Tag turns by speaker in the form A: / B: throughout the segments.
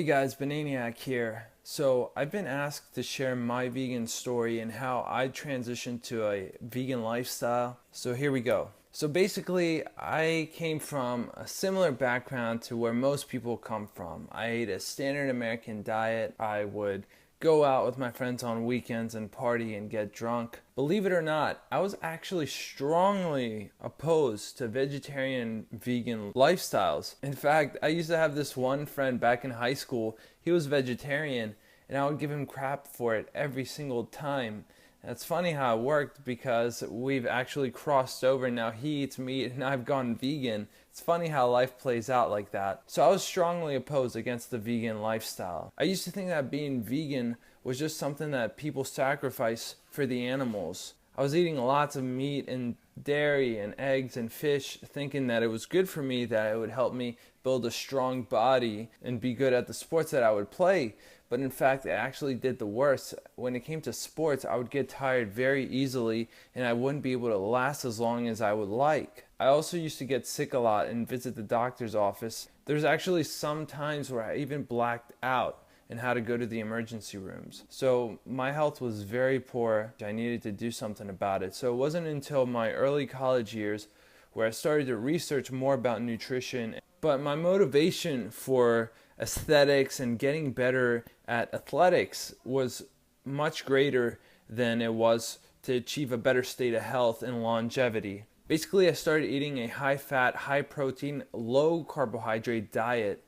A: guys, Bananiac here. So I've been asked to share my vegan story and how I transitioned to a vegan lifestyle. So here we go. So basically, I came from a similar background to where most people come from. I ate a standard American diet. I would go out with my friends on weekends and party and get drunk. Believe it or not, I was actually strongly opposed to vegetarian vegan lifestyles. In fact, I used to have this one friend back in high school. He was vegetarian and I would give him crap for it every single time. And it's funny how it worked because we've actually crossed over. Now he eats meat and I've gone vegan. It's funny how life plays out like that. So I was strongly opposed against the vegan lifestyle. I used to think that being vegan was just something that people sacrifice for the animals. I was eating lots of meat and dairy and eggs and fish, thinking that it was good for me, that it would help me build a strong body and be good at the sports that I would play. But in fact, it actually did the worst. When it came to sports, I would get tired very easily and I wouldn't be able to last as long as I would like. I also used to get sick a lot and visit the doctor's office. There's actually some times where I even blacked out and had to go to the emergency rooms. So my health was very poor. I needed to do something about it. So it wasn't until my early college years where I started to research more about nutrition. But my motivation for aesthetics and getting better at athletics was much greater than it was to achieve a better state of health and longevity. Basically, I started eating a high-fat, high-protein, low-carbohydrate diet,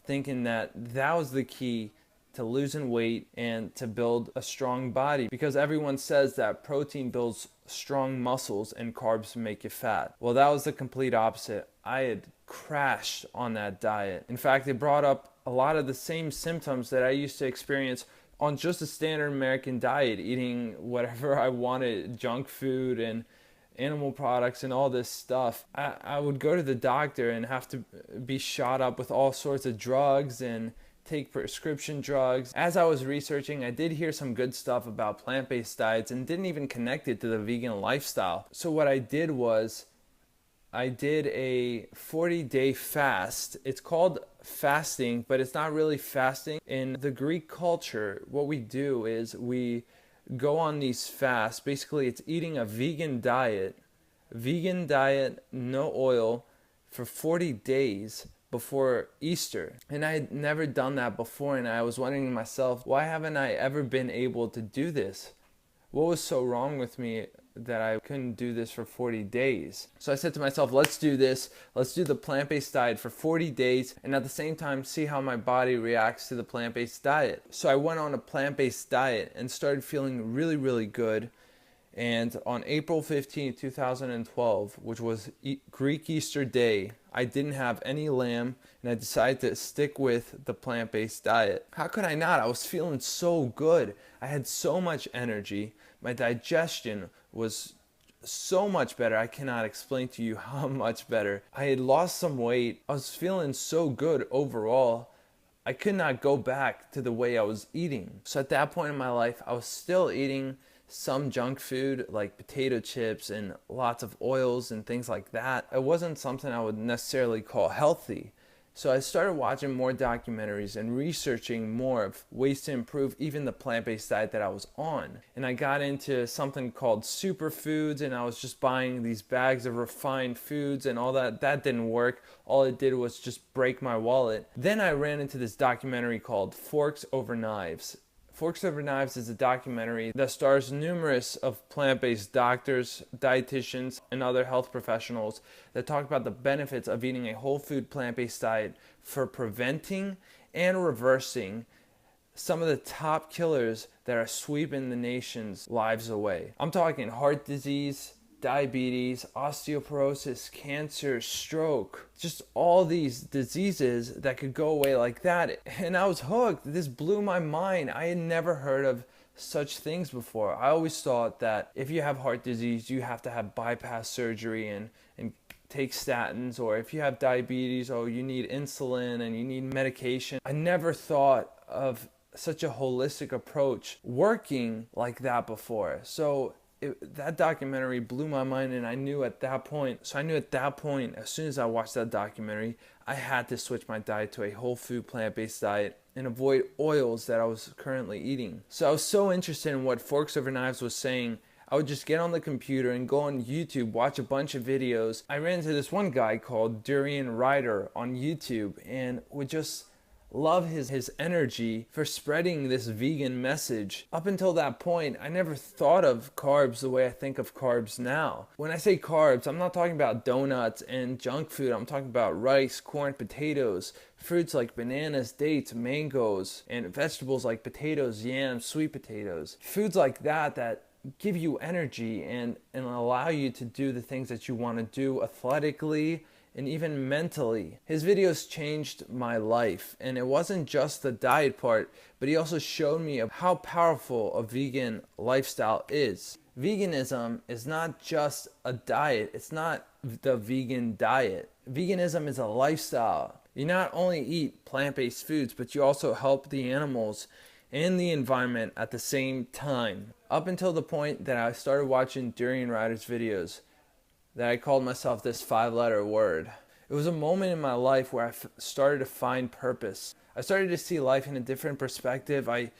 A: thinking that that was the key to losing weight and to build a strong body, because everyone says that protein builds strong muscles and carbs make you fat. Well, that was the complete opposite. I had crashed on that diet. In fact, it brought up a lot of the same symptoms that I used to experience on just a standard American diet, eating whatever I wanted, junk food and animal products and all this stuff. I would go to the doctor and have to be shot up with all sorts of drugs and take prescription drugs. As I was researching, I did hear some good stuff about plant-based diets and didn't even connect it to the vegan lifestyle. So what I did was I did a 40-day fast. It's called fasting, but it's not really fasting. In the Greek culture, what we do is we go on these fasts. Basically, it's eating a vegan diet, no oil, for 40 days before Easter. And I had never done that before, and I was wondering to myself, why haven't I ever been able to do this? What was so wrong with me that I couldn't do this for 40 days? So I said to myself, let's do this. Let's do the plant-based diet for 40 days and at the same time see how my body reacts to the plant-based diet. So I went on a plant-based diet and started feeling really, really good. And on April 15, 2012, which was Greek Easter Day, I didn't have any lamb and I decided to stick with the plant-based diet. How could I not? I was feeling so good. I had so much energy. My digestion was so much better. I cannot explain to you how much better. I had lost some weight. I was feeling so good overall. I could not go back to the way I was eating. So at that point in my life, I was still eating some junk food like potato chips and lots of oils and things like that. It wasn't something I would necessarily call healthy. So I started watching more documentaries and researching more of ways to improve even the plant-based diet that I was on. And I got into something called superfoods, and I was just buying these bags of refined foods and all that. That didn't work. All it did was just break my wallet. Then I ran into this documentary called Forks Over Knives. Forks Over Knives is a documentary that stars numerous of plant-based doctors, dietitians, and other health professionals that talk about the benefits of eating a whole food plant-based diet for preventing and reversing some of the top killers that are sweeping the nation's lives away. I'm talking heart disease, diabetes, osteoporosis, cancer, stroke, just all these diseases that could go away like that. And I was hooked. This blew my mind. I had never heard of such things before. I always thought that if you have heart disease, you have to have bypass surgery and take statins, or if you have diabetes, oh, you need insulin and you need medication. I never thought of such a holistic approach working like that before. So that documentary blew my mind, and I knew at that point, as soon as I watched that documentary, I had to switch my diet to a whole food plant-based diet. and avoid oils that I was currently eating. So I was so interested in what Forks Over Knives was saying, I would just get on the computer and go on YouTube, watch a bunch of videos. I ran into this one guy called Durian Ryder on YouTube and would just love his energy for spreading this vegan message. Up until that point, I never thought of carbs the way I think of carbs now. When I say carbs, I'm not talking about donuts and junk food. I'm talking about rice, corn, potatoes, fruits like bananas, dates, mangoes, and vegetables like potatoes, yams, sweet potatoes. Foods like that give you energy and allow you to do the things that you want to do athletically and even mentally. His videos changed my life, and it wasn't just the diet part, but he also showed me how powerful a vegan lifestyle is. Veganism is not just a diet, it's not the vegan diet. Veganism is a lifestyle. You not only eat plant-based foods, but you also help the animals and the environment at the same time. Up until the point that I started watching Durian Ryder's videos, that I called myself this 5-letter word. It was a moment in my life where I started to find purpose. I started to see life in a different perspective. I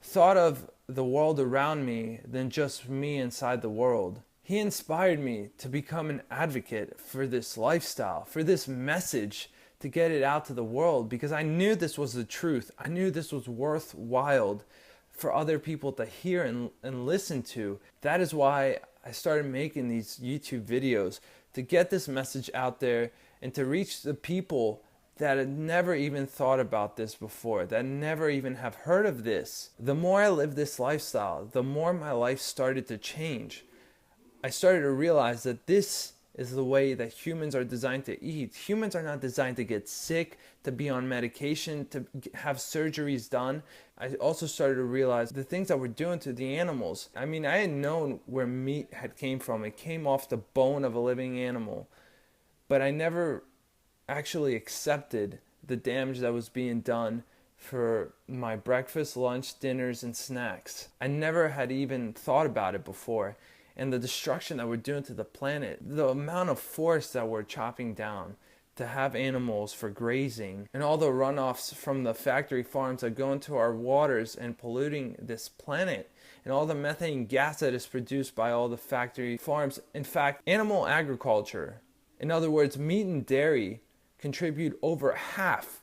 A: thought of the world around me than just me inside the world. He inspired me to become an advocate for this lifestyle, for this message, to get it out to the world, because I knew this was the truth. I knew this was worthwhile for other people to hear and listen to. That is why I started making these YouTube videos, to get this message out there and to reach the people that had never even thought about this before, that never even have heard of this. The more I lived this lifestyle, the more my life started to change. I started to realize that this is the way that humans are designed to eat. Humans are not designed to get sick, to be on medication, to have surgeries done. I also started to realize the things that we're doing to the animals. I mean, I had known where meat had came from. It came off the bone of a living animal. But I never actually accepted the damage that was being done for my breakfast, lunch, dinners, and snacks. I never had even thought about it before. And the destruction that we're doing to the planet, the amount of forest that we're chopping down to have animals for grazing, and all the runoffs from the factory farms that go into our waters and polluting this planet, and all the methane gas that is produced by all the factory farms. In fact, animal agriculture, in other words, meat and dairy, contribute over half.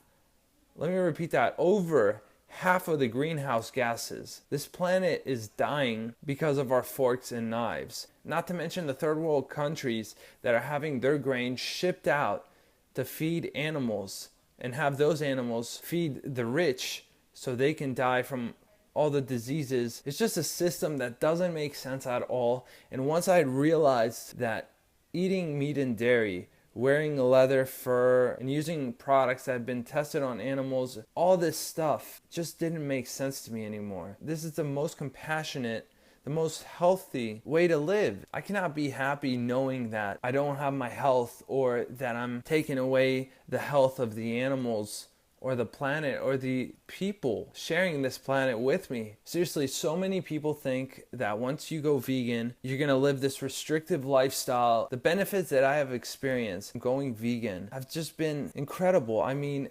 A: Let me repeat that, over half of the greenhouse gases. This planet is dying because of our forks and knives. Not to mention the third world countries that are having their grain shipped out to feed animals and have those animals feed the rich so they can die from all the diseases. It's just a system that doesn't make sense at all. And once I realized that eating meat and dairy, wearing leather, fur, and using products that have been tested on animals, all this stuff just didn't make sense to me anymore. This is the most compassionate, the most healthy way to live. I cannot be happy knowing that I don't have my health, or that I'm taking away the health of the animals or the planet or the people sharing this planet with me. Seriously, so many people think that once you go vegan, you're gonna live this restrictive lifestyle. The benefits that I have experienced going vegan have just been incredible. I mean,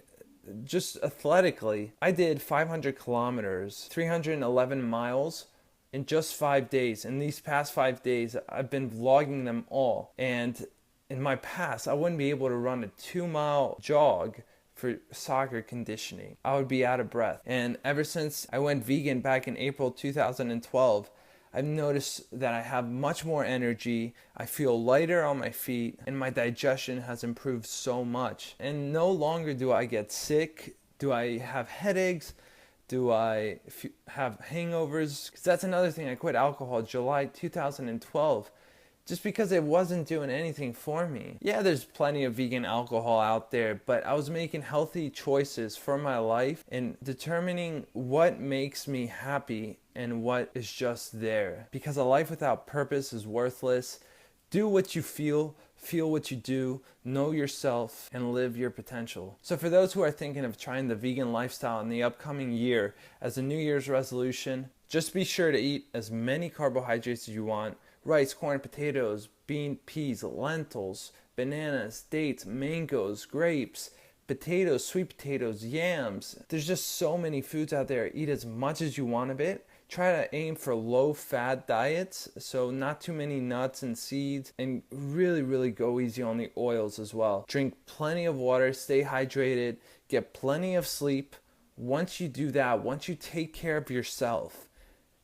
A: just athletically, I did 500 kilometers, 311 miles in just 5 days. In these past 5 days, I've been vlogging them all. And in my past, I wouldn't be able to run a 2-mile jog for soccer conditioning. I would be out of breath. And ever since I went vegan back in April 2012, I've noticed that I have much more energy, I feel lighter on my feet, and my digestion has improved so much. And no longer do I get sick, do I have headaches, do I have hangovers. Because that's another thing, I quit alcohol July 2012. Just because it wasn't doing anything for me. Yeah, there's plenty of vegan alcohol out there, but I was making healthy choices for my life and determining what makes me happy and what is just there. Because a life without purpose is worthless. Do what you feel what you do, know yourself, and live your potential. So for those who are thinking of trying the vegan lifestyle in the upcoming year as a New Year's resolution, just be sure to eat as many carbohydrates as you want. Rice, corn, potatoes, bean, peas, lentils, bananas, dates, mangoes, grapes, potatoes, sweet potatoes, yams. There's just so many foods out there. Eat as much as you want of it. Try to aim for low fat diets, so not too many nuts and seeds, and really go easy on the oils as well. Drink plenty of water, stay hydrated, get plenty of sleep. Once you do that, once you take care of yourself,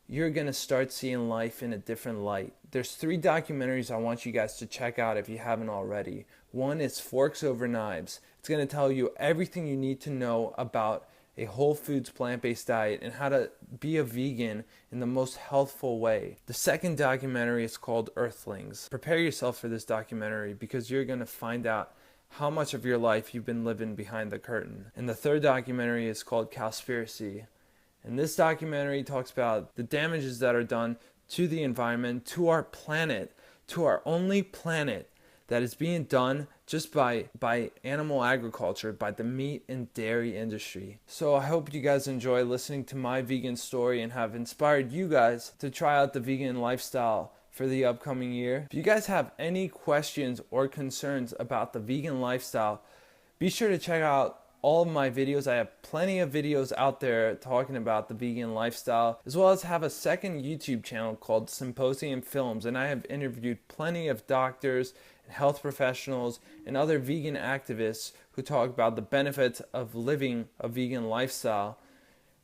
A: you're going to start seeing life in a different light. There's 3 documentaries I want you guys to check out if you haven't already. One is Forks Over Knives. It's going to tell you everything you need to know about a whole foods plant-based diet and how to be a vegan in the most healthful way. The second documentary is called Earthlings. Prepare yourself for this documentary because you're going to find out how much of your life you've been living behind the curtain. And the third documentary is called Cowspiracy. And this documentary talks about the damages that are done to the environment, to our planet, to our only planet, that is being done just by animal agriculture, by the meat and dairy industry. So I hope you guys enjoy listening to my vegan story and have inspired you guys to try out the vegan lifestyle for the upcoming year. If you guys have any questions or concerns about the vegan lifestyle, be sure to check out all of my videos. I have plenty of videos out there talking about the vegan lifestyle, as well as have a second YouTube channel called Symposium Films, and I have interviewed plenty of doctors and health professionals and other vegan activists who talk about the benefits of living a vegan lifestyle.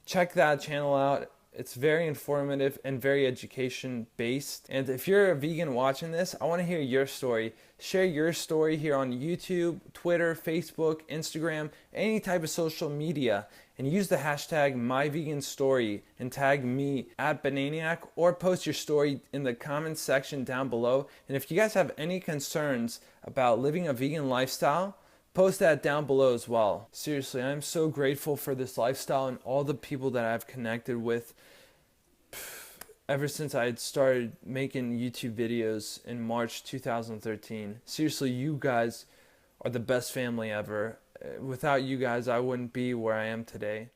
A: Check that channel out. It's very informative and very education based. And if you're a vegan watching this, I want to hear your story. Share your story here on YouTube, Twitter, Facebook, Instagram, any type of social media, and use the hashtag MyVeganStory and tag me at Bananiac, or post your story in the comments section down below. And if you guys have any concerns about living a vegan lifestyle, post that down below as well. Seriously, I'm so grateful for this lifestyle and all the people that I've connected with ever since I had started making YouTube videos in March 2013. Seriously, you guys are the best family ever. Without you guys, I wouldn't be where I am today.